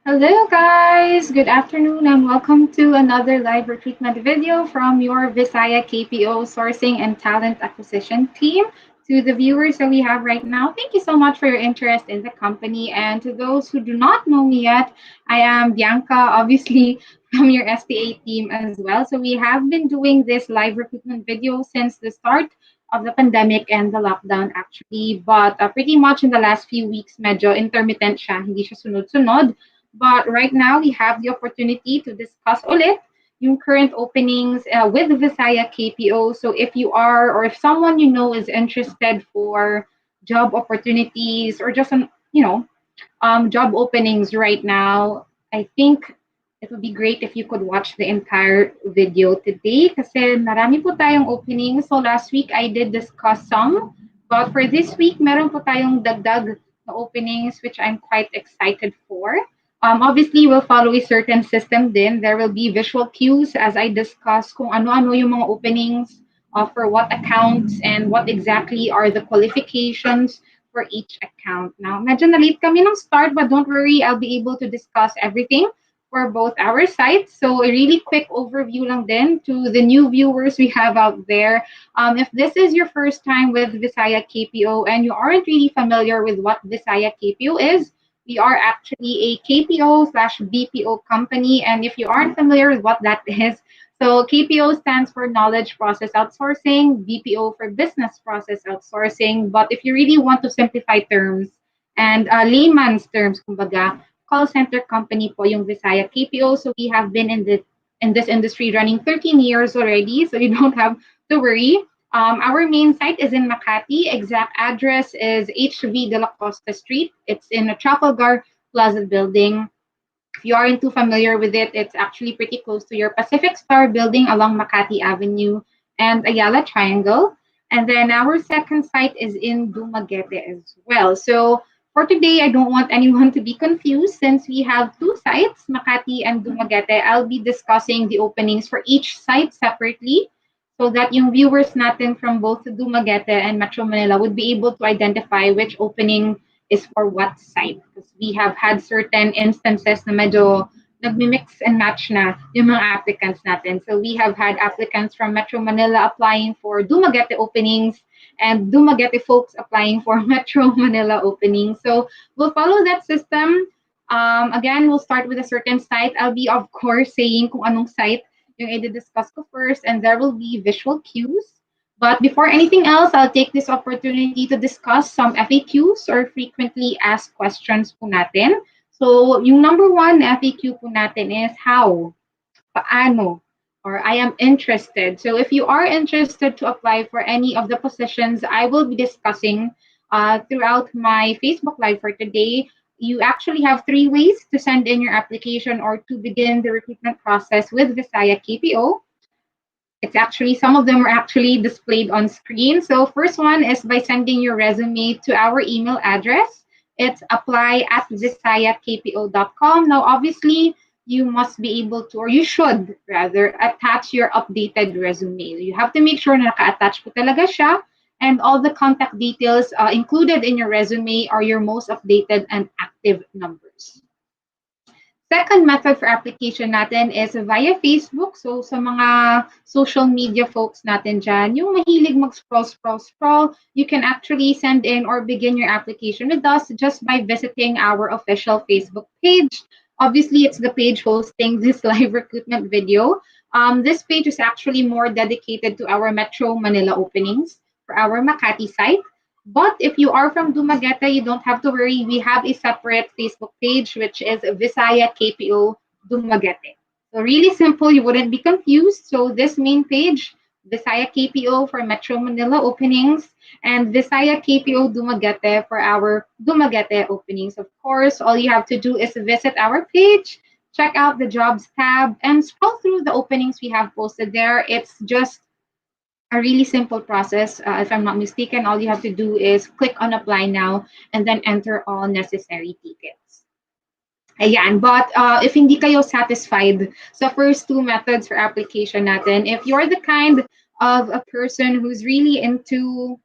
Hello guys, good afternoon and welcome to another live recruitment video from your Visaya KPO sourcing and talent acquisition team. To the viewers that we have right now, thank you so much for your interest in the company. And to those who do not know me yet, I am Bianca, obviously from your STA team as well. So we have been doing this live recruitment video since the start of the pandemic and the lockdown actually. But pretty much in the last few weeks, medyo intermittent siya, hindi siya sunod-sunod. But right now, we have the opportunity to discuss ulit yung current openings with Visaya KPO. So if you are or if someone you know is interested for job opportunities or just job openings right now, I think it would be great if you could watch the entire video today kasi marami po tayong openings. So last week I did discuss some, but for this week meron po tayong dagdag na openings which I'm quite excited for. Obviously, we'll follow a certain system din. There will be visual cues as I discuss kung ano-ano yung mga openings, for what accounts, and what exactly are the qualifications for each account. Now, medyo na-late kami ng start, but don't worry, I'll be able to discuss everything for both our sites. So a really quick overview lang din to the new viewers we have out there. If this is your first time with Visaya KPO and you aren't really familiar with what Visaya KPO is, we are actually a KPO slash BPO company. And if you aren't familiar with what that is, so KPO stands for Knowledge Process Outsourcing, BPO for Business Process Outsourcing. But if you really want to simplify terms and layman's terms, kumbaga, call center company po yung Visaya KPO. So we have been in this industry running 13 years already, so you don't have to worry. Our main site is in Makati. Exact address is HV de la Costa Street. It's in a Trafalgar Plaza building. If you aren't too familiar with it, it's actually pretty close to your Pacific Star building along Makati Avenue and Ayala Triangle. And then our second site is in Dumaguete as well. So for today, I don't want anyone to be confused since we have two sites, Makati and Dumaguete. I'll be discussing the openings for each site separately so that yung viewers natin from both Dumaguete and Metro Manila would be able to identify which opening is for what site. Because we have had certain instances na medyo nagmi-mix and match na yung mga applicants natin. So we have had applicants from Metro Manila applying for Dumaguete openings and Dumaguete folks applying for Metro Manila openings. So we'll follow that system. Again, we'll start with a certain site. I'll be, of course, saying kung anong site yung i-discuss ko first, and there will be visual cues. But before anything else, I'll take this opportunity to discuss some FAQs or frequently asked questions po natin. So, yung number one na FAQ po natin is how, paano, or I am interested. So, if you are interested to apply for any of the positions I will be discussing throughout my Facebook Live for today, you actually have three ways to send in your application or to begin the recruitment process with Visaya KPO. It's actually, some of them are actually displayed on screen. So first one is by sending your resume to our email address. It's apply@visayakpo.com. Now, obviously, you must be able to, or you should rather, attach your updated resume. You have to make sure na naka-attach po talaga siya. And all the contact details included in your resume are your most updated and active numbers. Second method for application natin is via Facebook. So sa mga social media folks natin dyan, yung mahilig mag-scroll, you can actually send in or begin your application with us just by visiting our official Facebook page. Obviously, it's the page hosting this live recruitment video. This page is actually more dedicated to our Metro Manila openings for our Makati site. But if you are from Dumaguete, you don't have to worry. We have a separate Facebook page, which is Visaya KPO Dumaguete. So really simple, you wouldn't be confused. So this main page, Visaya KPO for Metro Manila openings, and Visaya KPO Dumaguete for our Dumaguete openings. Of course, all you have to do is visit our page, check out the jobs tab, and scroll through the openings we have posted there. It's just a really simple process. If I'm not mistaken, all you have to do is click on apply now and then enter all necessary details. Ayan, but if hindi kayo satisfied sa first two methods for application natin, if you're the kind of a person who's really into,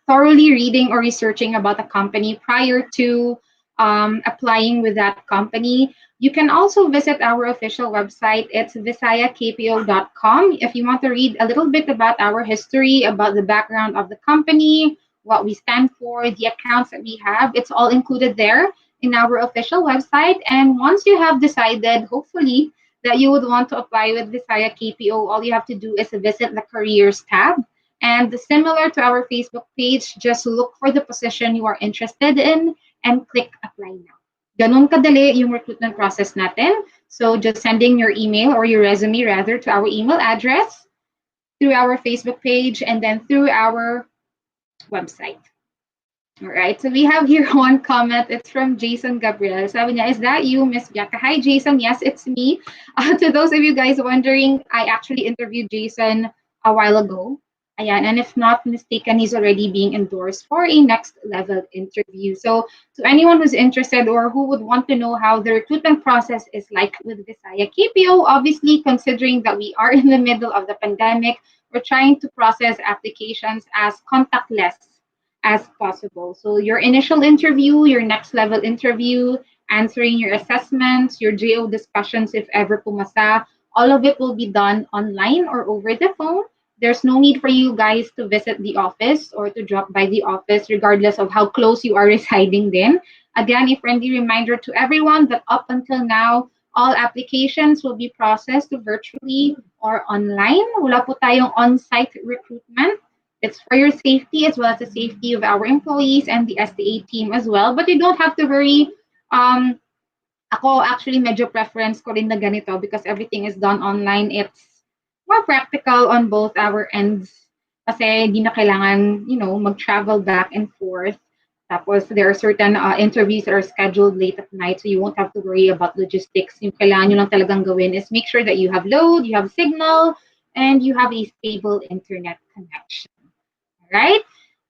thoroughly reading or researching about a company prior to applying with that company. You can also visit our official website. It's visayakpo.com. If you want to read a little bit about our history, about the background of the company, what we stand for, the accounts that we have, it's all included there in our official website. And once you have decided, hopefully, that you would want to apply with Visaya KPO, all you have to do is visit the careers tab. And similar to our Facebook page, just look for the position you are interested in and click apply now. Ganun kadali yung recruitment process natin. So just sending your email or your resume rather to our email address through our Facebook page and then through our website. All right, so we have here one comment. It's from Jason Gabriel. Sabi niya, is that you, Miss Bianca? Hi, Jason. Yes, it's me. To those of you guys wondering, I actually interviewed Jason a while ago. Ayan, and if not mistaken, he's already being endorsed for a next level interview. So to anyone who's interested or who would want to know how the recruitment process is like with Visaya KPO, obviously considering that we are in the middle of the pandemic, we're trying to process applications as contactless as possible. So your initial interview, your next level interview, answering your assessments, your JO discussions if ever pumasa, all of it will be done online or over the phone. There's no need for you guys to visit the office or to drop by the office, regardless of how close you are residing then. Again, a friendly reminder to everyone that up until now, all applications will be processed virtually or online. Wala po tayong on-site recruitment. It's for your safety as well as the safety of our employees and the SDA team as well. But you don't have to worry. Um, Ako actually medyo preference ko rin na ganito because everything is done online. It's more practical on both our ends kasi di na kailangan, mag-travel back and forth. Tapos there are certain interviews that are scheduled late at night so you won't have to worry about logistics. Yung kailangan nyo lang talagang gawin is make sure that you have load, you have signal, and you have a stable internet connection. Right?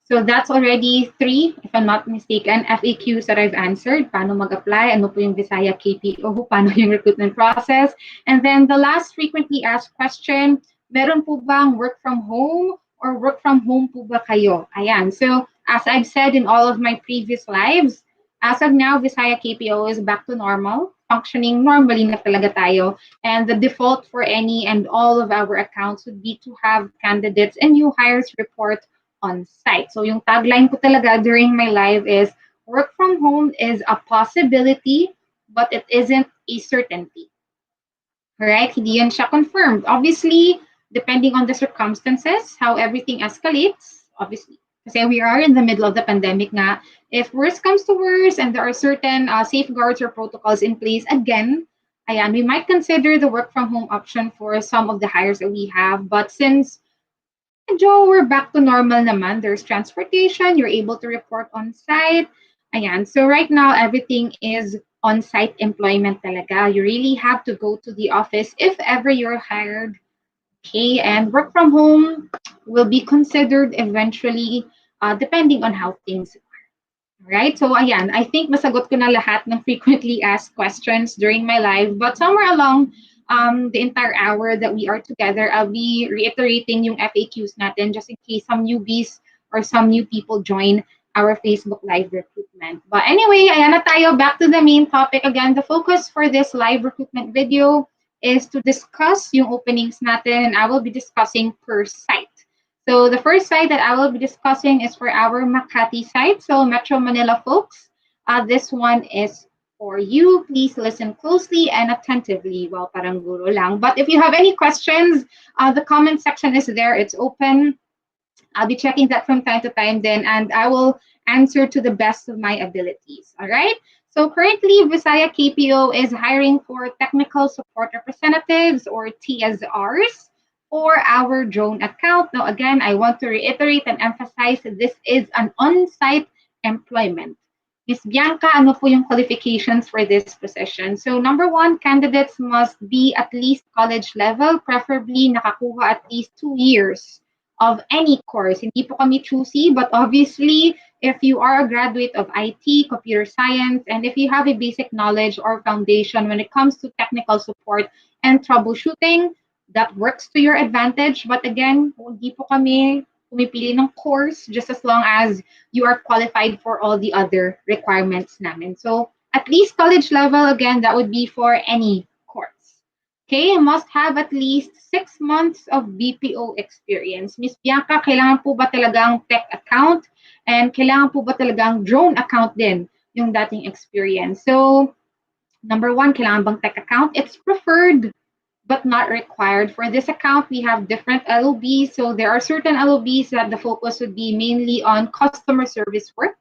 So that's already three, if I'm not mistaken, FAQs that I've answered. Paano mag-apply? Ano po yung Visaya KPO? Paano yung recruitment process? And then the last frequently asked question, meron po bang work from home or work from home po ba kayo? Ayan. So as I've said in all of my previous lives, as of now, Visaya KPO is back to normal, functioning normally na talaga tayo. And the default for any and all of our accounts would be to have candidates and new hires report on site. So yung tagline ko talaga during my live is work from home is a possibility, but it isn't a certainty. Right? Hindi yan siya confirmed. Obviously, depending on the circumstances, how everything escalates, obviously. Kasi we are in the middle of the pandemic nga. If worse comes to worse and there are certain safeguards or protocols in place, again, ayan, we might consider the work from home option for some of the hires that we have. But since Joe, we're back to normal naman. There's transportation. You're able to report on site. Ayan. So right now, everything is on-site employment talaga. You really have to go to the office if ever you're hired. Okay, and work from home will be considered eventually depending on how things are. Right? So ayan, I think masagot ko na lahat ng frequently asked questions during my live. But somewhere along the entire hour that we are together, I'll be reiterating yung FAQs natin just in case some newbies or some new people join our Facebook Live recruitment. But anyway, ayan na tayo. Back to the main topic again. The focus for this live recruitment video is to discuss yung openings natin, and I will be discussing per site. So the first site that I will be discussing is for our Makati site. So Metro Manila folks, this one is for you. Please listen closely and attentively. Well, parang guro lang. But if you have any questions, the comment section is there. It's open. I'll be checking that from time to time then, and I will answer to the best of my abilities. All right? So currently, Visaya KPO is hiring for technical support representatives or TSRs for our drone account. Now, again, I want to reiterate and emphasize that this is an on-site employment. Ms. Bianca, ano po yung qualifications for this position? So number one, candidates must be at least college level, preferably nakakuha at least 2 years of any course. Hindi po kami choosy, but obviously, if you are a graduate of IT, computer science, and if you have a basic knowledge or foundation when it comes to technical support and troubleshooting, that works to your advantage. But again, hindi po kami pumipili ng course just as long as you are qualified for all the other requirements namin. So at least college level, again, that would be for any course. Okay, must have at least 6 months of BPO experience. Miss Bianca, kailangan po ba talagang tech account? And kailangan po ba talagang drone account din yung dating experience? So, number one, kailangan bang tech account? It's preferred but not required. For this account, we have different LOBs. So there are certain LOBs that the focus would be mainly on customer service work.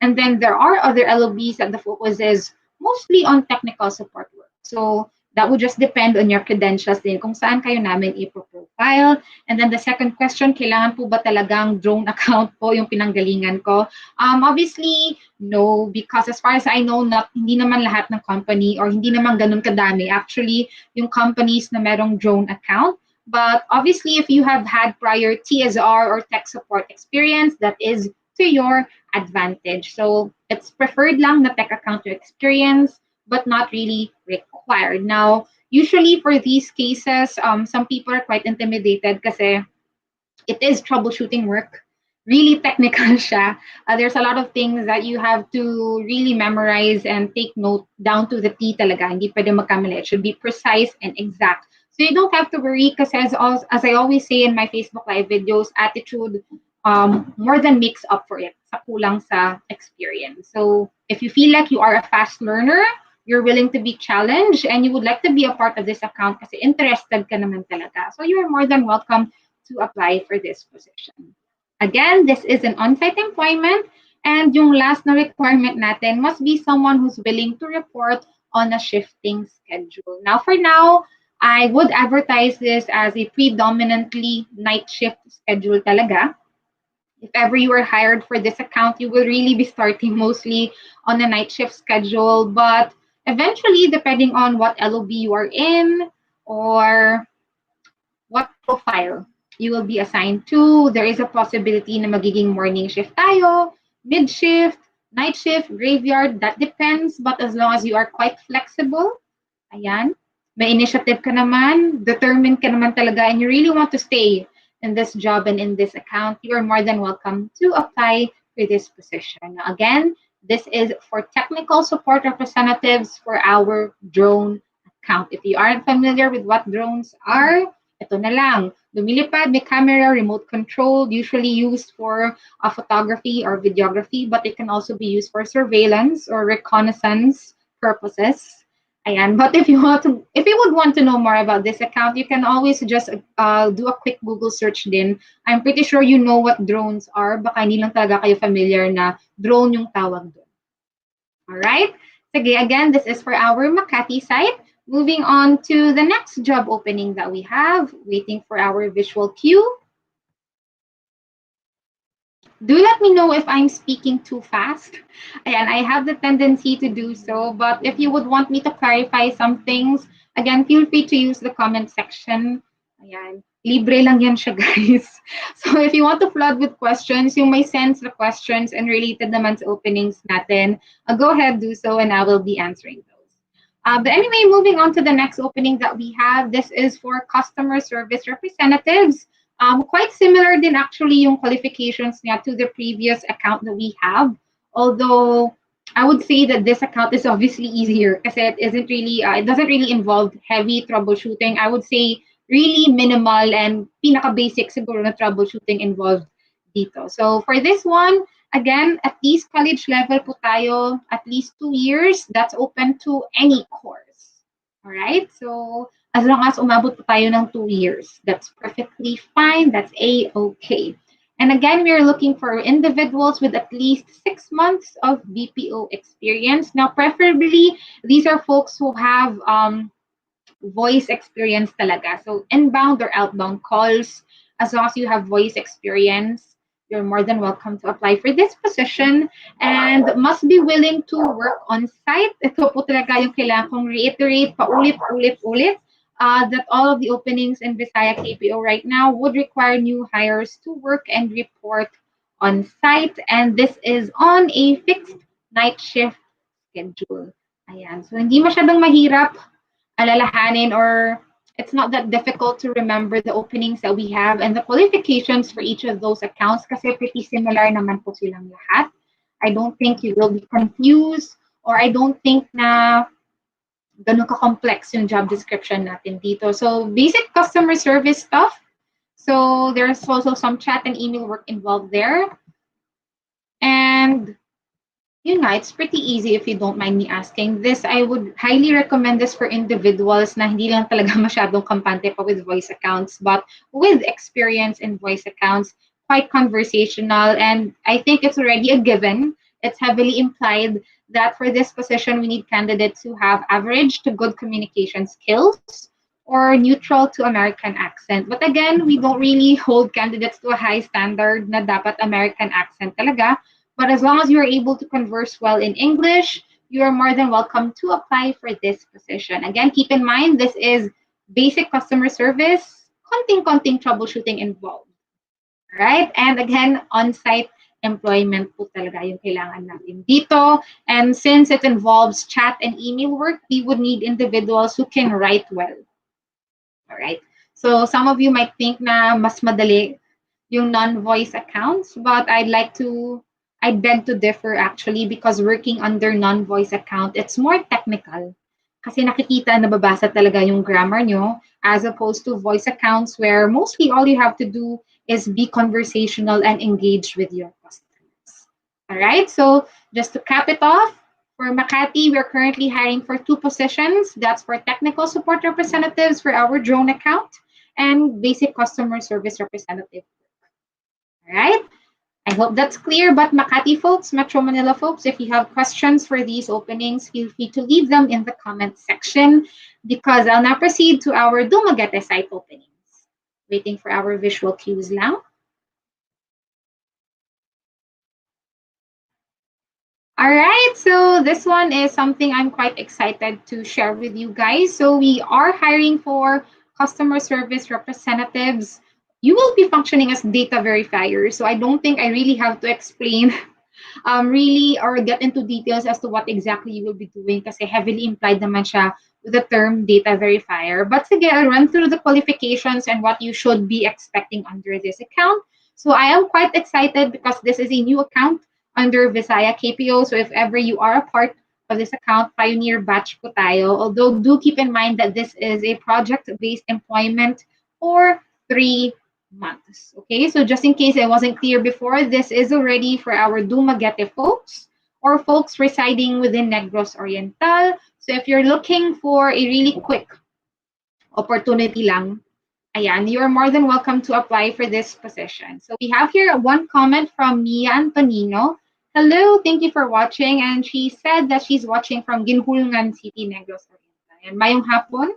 And then there are other LOBs that the focus is mostly on technical support work. So that would just depend on your credentials din kung saan kayo namin i-profile. And then the second question, kailangan po ba talagang drone account po yung pinanggalingan ko? Obviously, no, because as far as I know, hindi naman lahat ng company or hindi naman ganun kadami. Actually, yung companies na merong drone account. But obviously, if you have had prior TSR or tech support experience, that is to your advantage. So it's preferred lang na tech account your experience, but not really required. Now, usually for these cases, some people are quite intimidated kasi it is troubleshooting work. Really technical siya. There's a lot of things that you have to really memorize and take note down to the T talaga. Hindi pwede magkamali. It should be precise and exact. So you don't have to worry kasi as I always say in my Facebook Live videos, attitude more than makes up for it sa kulang sa experience. So if you feel like you are a fast learner, you're willing to be challenged, and you would like to be a part of this account kasi interested ka naman talaga. So you are more than welcome to apply for this position. Again, this is an on-site employment, and yung last na requirement natin must be someone who's willing to report on a shifting schedule. Now, for now, I would advertise this as a predominantly night shift schedule talaga. If ever you are hired for this account, you will really be starting mostly on a night shift schedule. But eventually, depending on what LOB you are in or what profile you will be assigned to, there is a possibility na magiging morning shift tayo, mid shift, night shift, graveyard, that depends. But as long as you are quite flexible, ayan, may initiative ka naman, determined ka naman talaga, and you really want to stay in this job and in this account, you are more than welcome to apply for this position. Now, again, this is for technical support representatives for our drone account. If you aren't familiar with what drones are, ito na lang. Lumilipad, may camera, remote controlled, usually used for photography or videography, but it can also be used for surveillance or reconnaissance purposes. Ayan. But if you would want to know more about this account, you can always just do a quick Google search din. I'm pretty sure you know what drones are. Baka hindi lang talaga kayo familiar na drone yung tawag doon. Alright? Sige, again, this is for our Makati site. Moving on to the next job opening that we have, waiting for our visual cue. Do let me know if I'm speaking too fast. Ayan, I have the tendency to do so, but if you would want me to clarify some things, again, feel free to use the comment section. Ayan, libre lang yan siya, guys. So if you want to flood with questions, you may send the questions and related naman sa openings natin. Go ahead, do so, and I will be answering those. But anyway, moving on to the next opening that we have, this is for customer service representatives. Quite similar din actually yung qualifications niya to the previous account that we have. Although I would say that this account is obviously easier kasi it doesn't really involve heavy troubleshooting. I would say really minimal and pinaka-basic siguro na troubleshooting involved dito. So for this one, again, at least college level po tayo, at least 2 years. That's open to any course. All right? So as long as umabot po tayo ng 2 years, that's perfectly fine. That's A-okay. And again, we are looking for individuals with at least 6 months of BPO experience. Now, preferably, these are folks who have voice experience talaga. So inbound or outbound calls, as long as you have voice experience, you're more than welcome to apply for this position and must be willing to work on site. Ito po talaga yung kailangan kong reiterate paulit-ulit that all of the openings in Visaya KPO right now would require new hires to work and report on site, and this is on a fixed night shift schedule. Ayan. So hindi masyadong mahirap alalahanin or It's not that difficult to remember the openings that we have and the qualifications for each of those accounts kasi pretty similar naman po silang lahat. I don't think you will be confused or I don't think na ganun ka-complex yung job description natin dito. So, basic customer service stuff. So, there's also some chat and email work involved there. And yun nga, it's pretty easy if you don't mind me asking. This, I would highly recommend this for individuals na hindi lang talaga masyadong kampante pa with voice accounts, but with experience in voice accounts, quite conversational. And I think it's already a given. It's heavily implied that for this position, we need candidates who have average to good communication skills or neutral to American accent. But again, we don't really hold candidates to a high standard na dapat American accent talaga. But as long as you are able to converse well in English, you are more than welcome to apply for this position. Again, keep in mind this is basic customer service, konting-konting troubleshooting involved. Right? And again, on-site employment po talaga yung kailangan natin dito. And since it involves chat and email work, we would need individuals who can write well. All right? So some of you might think na mas madali yung non-voice accounts, but I beg to differ actually because working under non-voice account, it's more technical. Kasi nakikita, nababasa talaga yung grammar nyo as opposed to voice accounts where mostly all you have to do is be conversational and engage with your customers. All right, so just to cap it off, for Makati, we're currently hiring for 2 positions. That's for technical support representatives for our drone account and basic customer service representative. All right. I hope that's clear. But Makati folks, Metro Manila folks, if you have questions for these openings, feel free to leave them in the comment section because I'll now proceed to our Dumaguete site openings. Waiting for our visual cues now. All right, so this one is something I'm quite excited to share with you guys. So we are hiring for customer service representatives. You will be functioning as data verifiers. So I don't think I really have to explain really or get into details as to what exactly you will be doing kasi heavily implied naman siya with the term data verifier. But sige, I'll run through the qualifications and what you should be expecting under this account. So I am quite excited because this is a new account under Visaya KPO. So if ever you are a part of this account, pioneer batch po tayo. Although do keep in mind that this is a project-based employment for 3 months. Okay, so just in case I wasn't clear before, this is already for our Dumaguete folks or folks residing within Negros Oriental. So if you're looking for a really quick opportunity lang, ayan, you're more than welcome to apply for this position. So we have here one comment from Mia Antonino. Hello, thank you for watching. And she said that she's watching from Ginhulngan City, Negros Oriental. And mayong hapon.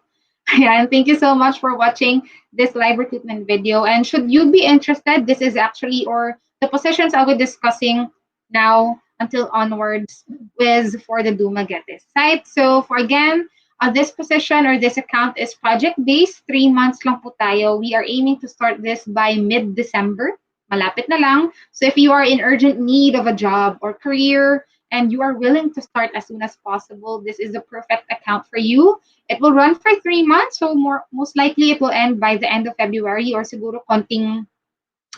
Ayan, thank you so much for watching this live recruitment video. And should you be interested, this is actually, or the positions I'll be discussing now until onwards is for the Dumaguete site. So for again, this position or this account is project-based. 3 months lang po tayo. We are aiming to start this by mid-December. Malapit na lang. So if you are in urgent need of a job or career and you are willing to start as soon as possible, this is the perfect account for you. It will run for 3 months, so most likely it will end by the end of February or siguro konting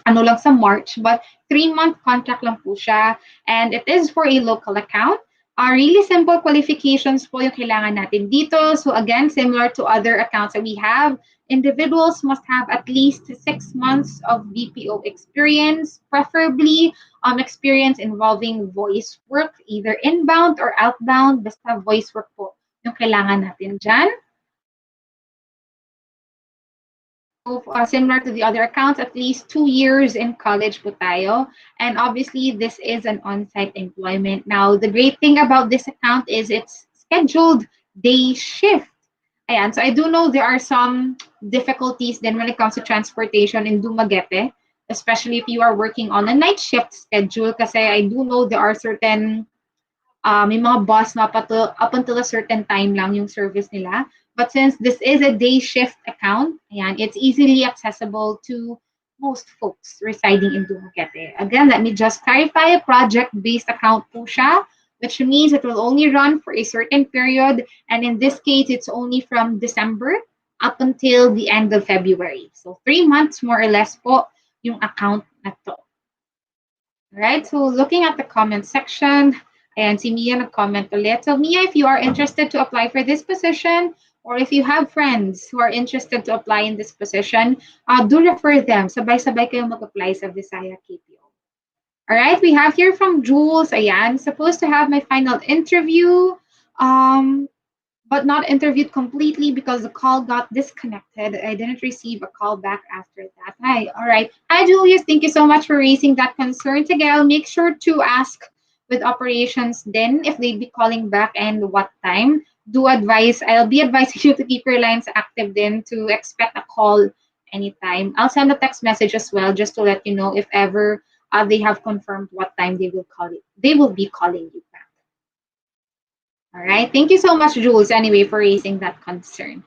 ano lang sa March, but 3 month contract lang po siya. And it is for a local account. Really simple qualifications po yung kailangan natin dito. So again, similar to other accounts that we have, individuals must have at least 6 months of BPO experience, preferably experience involving voice work, either inbound or outbound, basta voice work po yung kailangan natin dyan. Similar to the other accounts, at least 2 years in college po tayo. And obviously, this is an on-site employment. Now, the great thing about this account is it's scheduled day shift. Ayan, so I do know there are some difficulties then when it comes to transportation in Dumaguete, especially if you are working on a night shift schedule kasi I do know there are certain may mga bus na up until a certain time lang yung service nila. But since this is a day shift account, ayan, it's easily accessible to most folks residing in Dumaguete. Again, let me just clarify, a project-based account po siya, which means it will only run for a certain period. And in this case, it's only from December up until the end of February. So 3 months more or less po yung account na to. Alright, so looking at the comment section, and si Mia nag-comment ulit. So Mia, if you are interested to apply for this position, or if you have friends who are interested to apply in this position, do refer them. Sabay-sabay kayo mag-apply sa Visaya KPO. Alright, we have here from Jules. Ayan, supposed to have my final interview. But not interviewed completely because the call got disconnected. I didn't receive a call back after that. Hi, all right. Hi, Julius. Thank you so much for raising that concern. Again, make sure to ask with operations then if they'd be calling back and what time. I'll be advising you to keep your lines active then to expect a call anytime. I'll send a text message as well just to let you know if ever they have confirmed what time they will call it. They will be calling you back. All right. Thank you so much, Jules, anyway, for raising that concern.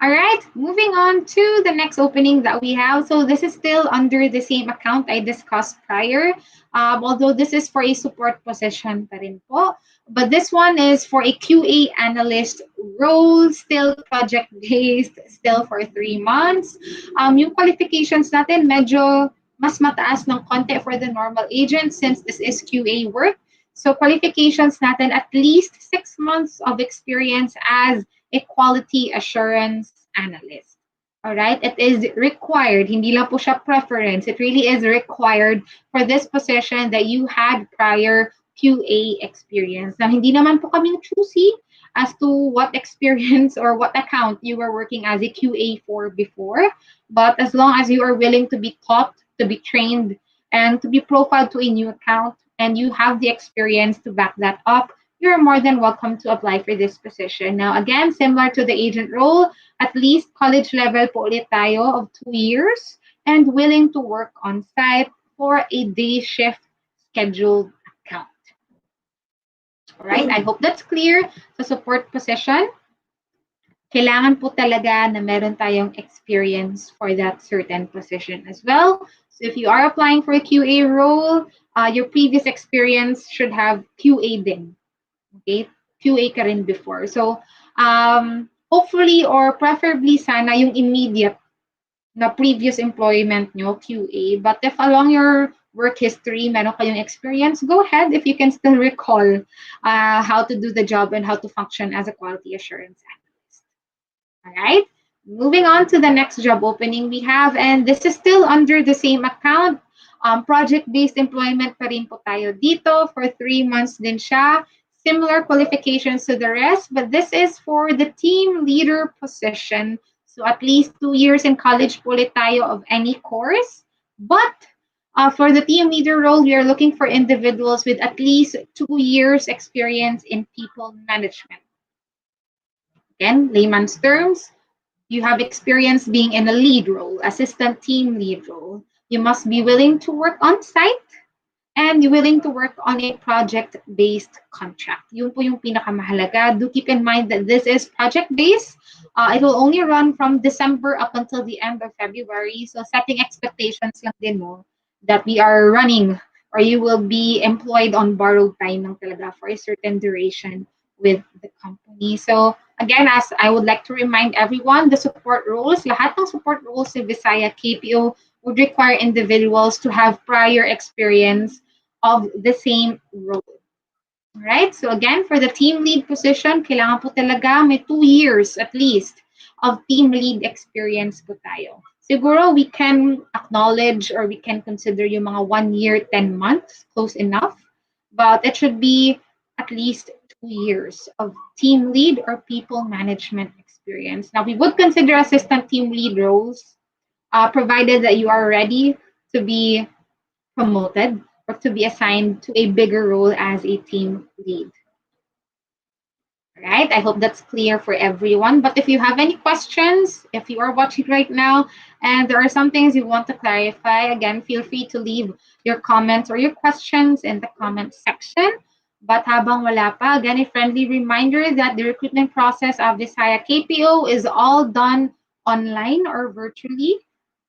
All right. Moving on to the next opening that we have. So this is still under the same account I discussed prior, although this is for a support position pa rin po. But this one is for a QA analyst role, still project-based, still for 3 months. Yung qualifications natin medyo mas mataas ng konti for the normal agent since this is QA work. So qualifications natin at least 6 months of experience as a quality assurance analyst. All right, it is required. Hindi lang po siya preference. It really is required for this position that you had prior QA experience. Now, hindi naman po kami choosy as to what experience or what account you were working as a QA for before. But as long as you are willing to be taught, to be trained, and to be profiled to a new account, and you have the experience to back that up, you're more than welcome to apply for this position. Now, again, similar to the agent role, at least college level po ulit tayo of 2 years and willing to work on site for a day shift scheduled account. All right, I hope that's clear. Sa support position, kailangan po talaga na meron tayong experience for that certain position as well. So if you are applying for a QA role, your previous experience should have QA din. Okay? QA ka rin before. So hopefully or preferably sana yung immediate na previous employment nyo, QA. But if along your work history, meron kayong experience, go ahead if you can still recall how to do the job and how to function as a quality assurance analyst. All right? Moving on to the next job opening we have, and this is still under the same account. Project-based employment pa rin po tayo dito. For 3 months din siya. Similar qualifications to the rest, but this is for the team leader position. So at least 2 years in college po ulit tayo of any course. But for the team leader role, we are looking for individuals with at least 2 years experience in people management. Again, layman's terms, you have experience being in a lead role, assistant team lead role. You must be willing to work on site and willing to work on a project-based contract. Yun po yung pinakamahalaga. Do keep in mind that this is project-based. It will only run from December up until the end of February. So setting expectations lang din mo that we are running or you will be employed on borrowed time lang talaga for a certain duration with the company. So again, as I would like to remind everyone, the support roles, lahat ng support roles sa Visaya KPO would require individuals to have prior experience of the same role. All right, so again, for the team lead position, kailangan po talaga may 2 years at least of team lead experience po tayo. Siguro we can acknowledge or we can consider yung mga 1 year, 10 months, close enough. But it should be at least 2 years of team lead or people management experience. Now, we would consider assistant team lead roles, provided that you are ready to be promoted or to be assigned to a bigger role as a team lead. All right, I hope that's clear for everyone. But if you have any questions, if you are watching right now and there are some things you want to clarify, again, feel free to leave your comments or your questions in the comment section. But habang wala pa, again, a friendly reminder that the recruitment process of Visaya KPO is all done online or virtually.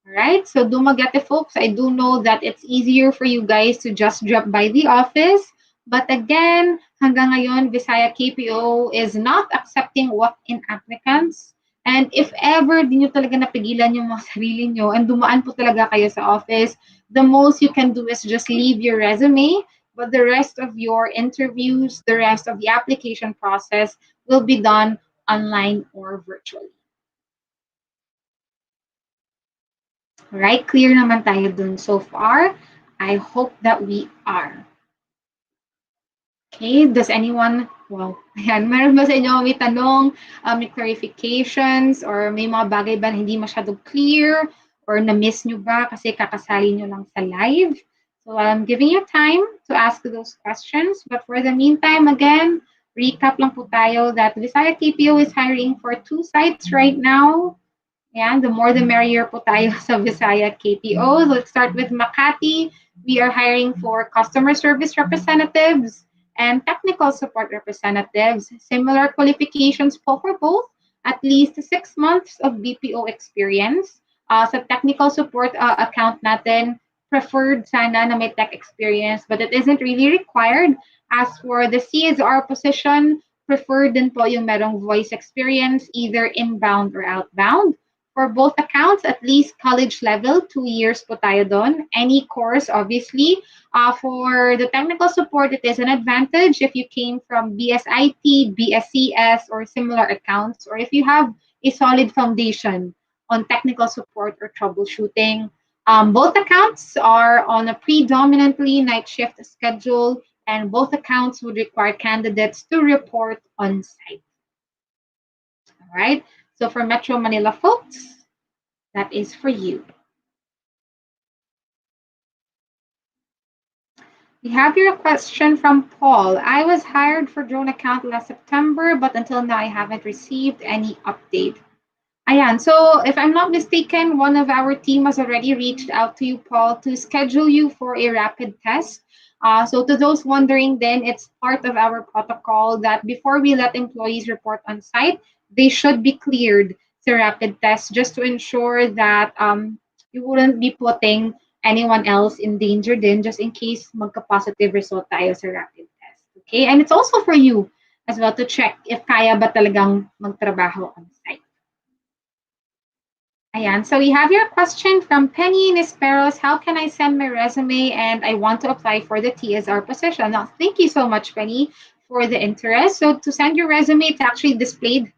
All right, so Dumaguete folks, I do know that it's easier for you guys to just drop by the office. But again, hanggang ngayon, Visaya KPO is not accepting walk-in applicants. And if ever di nyo talaga napigilan yung mga sarili nyo and dumaan po talaga kayo sa office, the most you can do is just leave your resume, but the rest of your interviews, the rest of the application process will be done online or virtually. Right? Clear naman tayo dun so far. I hope that we are. Okay, does anyone, well, ayan, meron ba sa inyo may tanong, may clarifications, or may mga bagay ba na hindi masyadong clear, or na-miss nyo ba kasi kakasali nyo lang sa live? So I'm giving you time to ask those questions. But for the meantime, again, recap lang po tayo that Visaya KPO is hiring for 2 sites right now. Ayan, the more the merrier po tayo sa Visaya KPO. So let's start with Makati. We are hiring for customer service representatives and technical support representatives. Similar qualifications po for both, at least 6 months of BPO experience. Sa technical support account natin, preferred sana na may tech experience, but it isn't really required. As for the CSR position, preferred din po yung merong voice experience, either inbound or outbound. For both accounts, at least college level, 2 years po tayo doon. Any course, obviously. For the technical support, it is an advantage if you came from BSIT, BSCS, or similar accounts, or if you have a solid foundation on technical support or troubleshooting. Both accounts are on a predominantly night shift schedule, and both accounts would require candidates to report on site. All right. So for Metro Manila folks, that is for you. We have here a question from Paul. I was hired for drone account last September, but until now I haven't received any update. Ayan, so if I'm not mistaken, one of our team has already reached out to you, Paul, to schedule you for a rapid test. So to those wondering, then it's part of our protocol that before we let employees report on site, they should be cleared to rapid test just to ensure that you wouldn't be putting anyone else in danger then just in case magka-positive result tayo sa rapid test. Okay? And it's also for you as well to check if kaya ba talagang magtrabaho on site. Ayan. So we have your question from Penny Nisperos. How can I send my resume and I want to apply for the TSR position? Now, thank you so much, Penny, for the interest. So to send your resume, it's actually displayed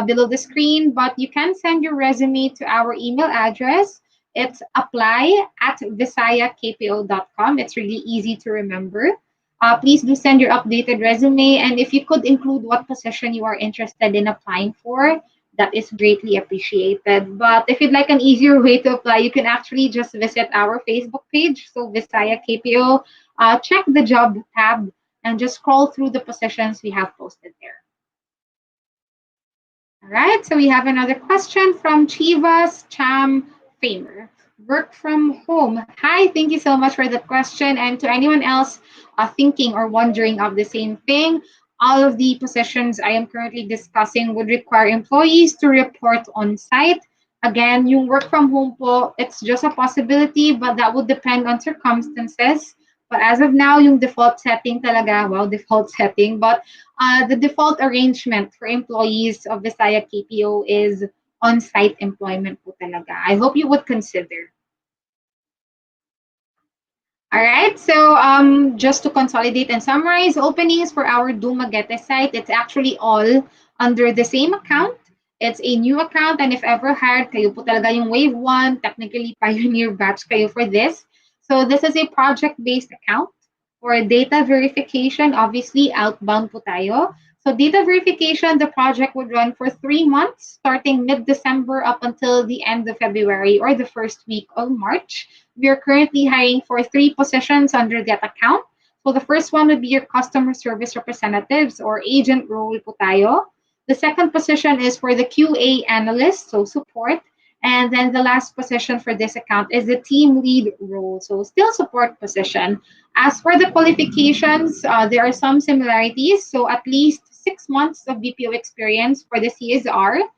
below the screen, but you can send your resume to our email address. It's apply@visayakpo.com. It's really easy to remember. Please do send your updated resume, and if you could include what position you are interested in applying for, that is greatly appreciated. But if you'd like an easier way to apply, you can actually just visit our Facebook page, so Visaya KPO. Check the job tab and just scroll through the positions we have posted there. All right, so we have another question from Chivas Cham Famer. Work from home. Hi, thank you so much for the question. And to anyone else thinking or wondering of the same thing, all of the positions I am currently discussing would require employees to report on site. Again, yung work from home po, it's just a possibility, but that would depend on circumstances. But as of now, yung default setting talaga, wow, default setting, but the default arrangement for employees of Visaya KPO is on-site employment po talaga. I hope you would consider. All right, so just to consolidate and summarize, openings for our Dumaguete site, it's actually all under the same account. It's a new account, and if ever hired, kayo po talaga yung wave one, technically pioneer batch kayo for this. So this is a project-based account. For data verification, obviously outbound po tayo. So data verification, the project would run for 3 months, starting mid-December up until the end of February or the first week of March. We are currently hiring for 3 positions under that account. So the first one would be your customer service representatives or agent role po tayo. The second position is for the QA analyst, so support. And then the last position for this account is the team lead role, so still support position. As for the qualifications, there are some similarities. So at least 6 months of BPO experience for the CSR,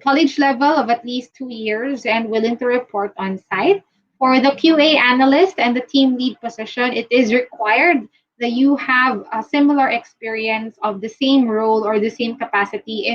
college level of at least 2 years, and willing to report on site. For the QA analyst and the team lead position, it is required that you have a similar experience of the same role or the same capacity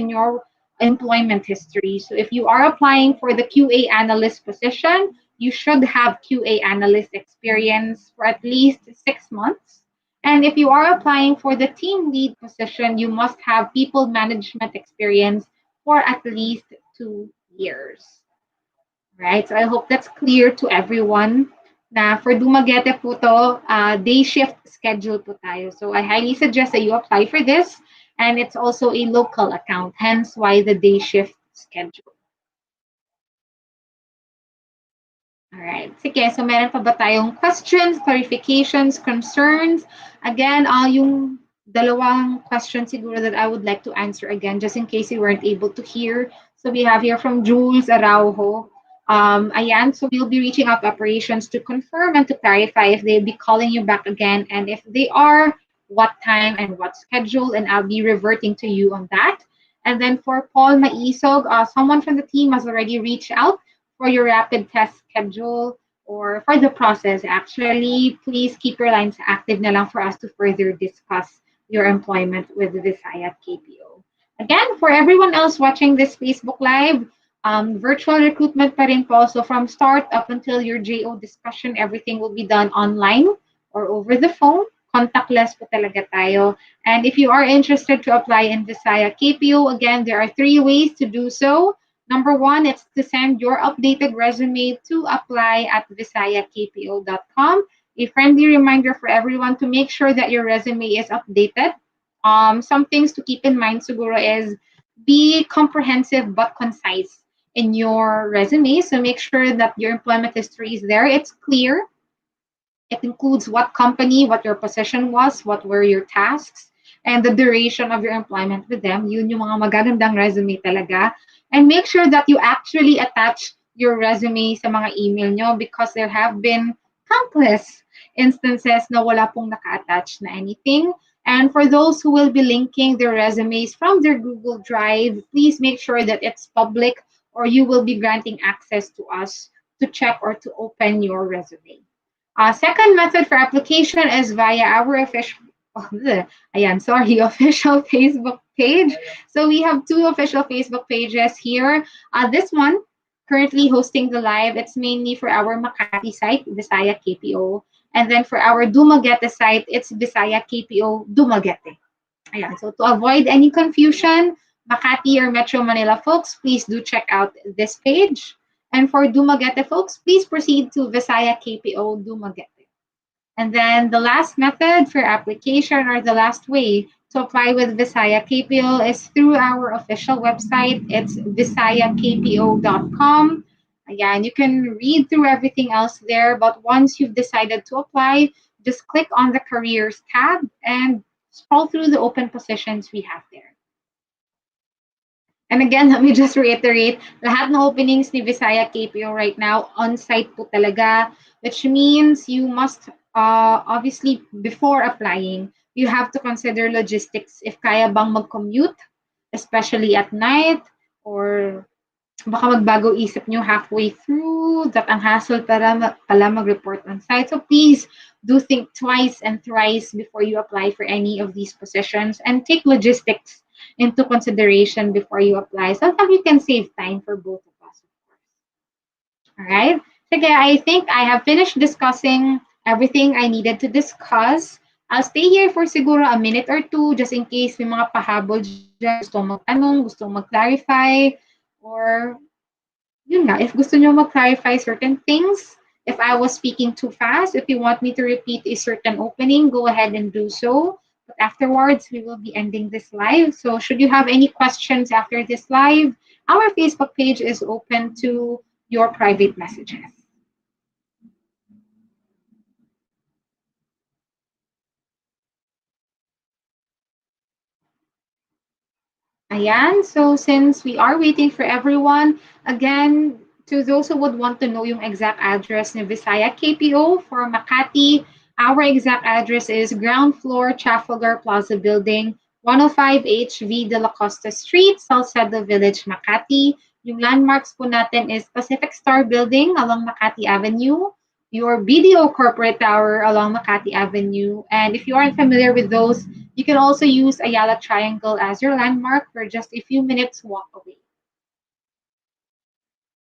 employment history. So if you are applying for the QA analyst position, you should have QA analyst experience for at least 6 months. And if you are applying for the team lead position, you must have people management experience for at least 2 years. Right? So I hope that's clear to everyone na for Dumaguete po to, day shift schedule po tayo. So I highly suggest that you apply for this, and it's also a local account, hence why the day shift schedule. Alright. Sige, so meron pa ba tayong questions, clarifications, concerns? Again, yung dalawang questions siguro that I would like to answer again, just in case you weren't able to hear. So we have here from Jules Araujo. Ayan, so we'll be reaching out to operations to confirm and to clarify if they'll be calling you back again, and if they are, what time and what schedule, and I'll be reverting to you on that. And then for Paul Maisog, someone from the team has already reached out for your rapid test schedule or for the process. Actually, please keep your lines active na lang for us to further discuss your employment with Visayas KPO. Again, for everyone else watching this Facebook Live, virtual recruitment pa rin po. So from start up until your JO discussion, everything will be done online or over the phone. Contactless po talaga tayo. And if you are interested to apply in Visayas KPO, again, there are 3 ways to do so. Number one, it's to send your updated resume to apply@visayakpo.com. A friendly reminder for everyone to make sure that your resume is updated. Some things to keep in mind siguro is be comprehensive but concise in your resume. So make sure that your employment history is there. It's clear. It includes what company, what your position was, what were your tasks, and the duration of your employment with them. Yun yung mga magagandang resume talaga. And make sure that you actually attach your resume sa mga email nyo, because there have been countless instances na wala pong naka-attach na anything. And for those who will be linking their resumes from their Google Drive, please make sure that it's public, or you will be granting access to us to check or to open your resume. Second method for application is via our official, official Facebook page. So we have 2 official Facebook pages here. This one, currently hosting the live, it's mainly for our Makati site, Visayas KPO. And then for our Dumaguete site, it's Visayas KPO Dumaguete. Ayan. So to avoid any confusion, Makati or Metro Manila folks, please do check out this page. And for Dumaguete folks, please proceed to Visayas KPO Dumaguete. And then the last method for application, or the last way to apply with Visayas KPO, is through our official website. It's visayakpo.com. Again, you can read through everything else there, but once you've decided to apply, just click on the careers tab and scroll through the open positions we have there. And again, let me just reiterate, lahat ng openings ni Visayas KPO right now, on-site po talaga, which means you must, obviously, before applying, you have to consider logistics. If kaya bang mag-commute, especially at night, or baka magbago isip nyo halfway through, that ang hassle pala mag-report on site. So please do think twice and thrice before you apply for any of these positions, and take logistics into consideration before you apply, so that you can save time for both of us, of course. All right. Sige, I think I have finished discussing everything I needed to discuss. I'll stay here for siguro a minute or two, just in case may mga pahabol dyan, gusto magtanong, gusto mag-clarify, or yun nga, if gusto nyo mag-clarify certain things, if I was speaking too fast, if you want me to repeat a certain opening, go ahead and do so. But afterwards, we will be ending this live. So should you have any questions after this live, our Facebook page is open to your private messages. Ayan, so since we are waiting for everyone, again, to those who would want to know yung exact address ni Visayas KPO for Makati, our exact address is ground floor, Trafalgar Plaza Building, 105 HV de la Costa Street, Salcedo Village, Makati. Yung landmarks po natin is Pacific Star Building along Makati Avenue, your BDO corporate tower along Makati Avenue. And if you aren't familiar with those, you can also use Ayala Triangle as your landmark for just a few minutes walk away.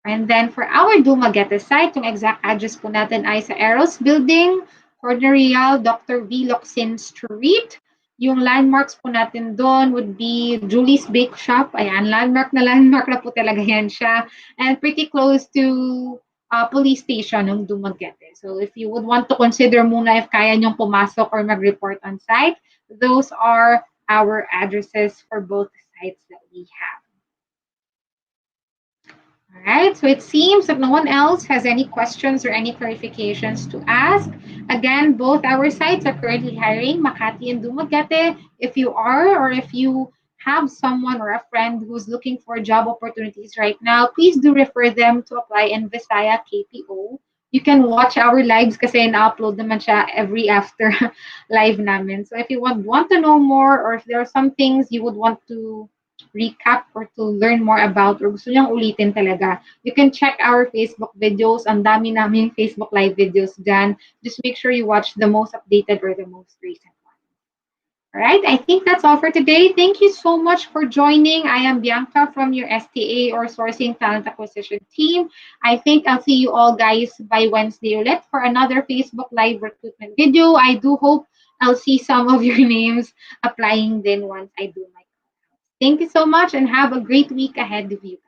And then for our Dumaguete site, yung exact address po natin ay sa Eros Building, Corner Real, Dr. V. Locsin Street. Yung landmarks po natin doon would be Julie's Bake Shop. Ayan, landmark na po talaga yan siya. And pretty close to police station ng Dumaguete. So if you would want to consider muna if kaya nyong pumasok or mag-report on site, those are our addresses for both sites that we have. All right, so it seems that no one else has any questions or any clarifications to ask. Again, both our sites are currently hiring, Makati and Dumaguete. If you are, or if you have someone or a friend who's looking for job opportunities right now, please do refer them to apply in Visaya KPO. You can watch our lives kasi na-upload naman siya every after live namin. So if you want to know more or if there are some things you would want to recap or to learn more about or gusto niyang ulitin talaga, you can check our Facebook videos. Ang dami naming Facebook live videos dyan. Just make sure you watch the most updated or the most recent one. All right, I think that's all for today. Thank you so much for joining. I am Bianca from your STA or Sourcing Talent Acquisition team. I think I'll see you all guys by Wednesday ulit for another Facebook Live recruitment video. I do hope I'll see some of your names applying then once I do my. Thank you so much and have a great week ahead of you.